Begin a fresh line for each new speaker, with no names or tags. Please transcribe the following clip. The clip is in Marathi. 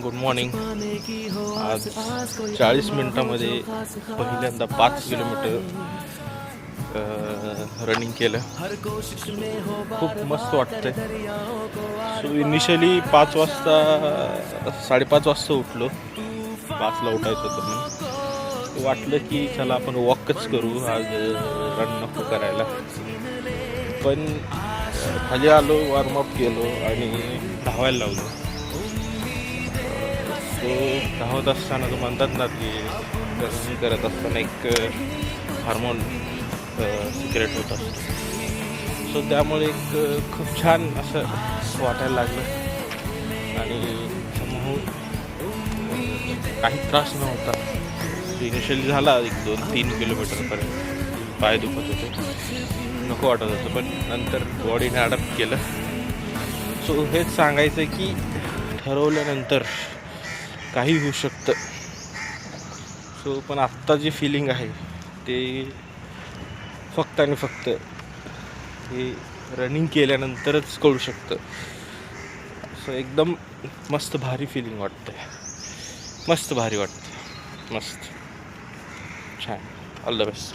Good morning. आज 40 मिनटामध्ये पहिल्यांदा 5 किलोमीटर रनिंग केलं. खूप मस्त वाटतंय. सो इनिशियली 5 वाजता 5:30 वाजता उठलो. 5ला उठायचं होतं म्हणून वाटलं की चला आपण वॉकच करू, आज रन नको करायला. पण खाली आलो, वॉर्मअप केलो आणि धावायला लावलो. तो धावत असताना तो म्हणतात ना की रनिंग करत असताना एक हार्मोन सिक्रेट होत असतो. सो त्यामुळे एक खूप छान असं वाटायला लागलं आणि समूह काही त्रास नव्हता. इनिशियली झाला 1-2-3 किलोमीटरपर्यंत पाय दुखत होते, नको वाटत होतं, पण नंतर बॉडीने अडॅप्ट केलं. सो हेच सांगायचं की ठरवल्यानंतर काही होऊ शकतं. सो पण आत्ता जी फिलिंग आहे ते फक्त आणि फक्त हे रनिंग केल्यानंतरच कळू शकतं. सो एकदम मस्त भारी फिलिंग वाटते, मस्त भारी वाटते, मस्त छान. All the best.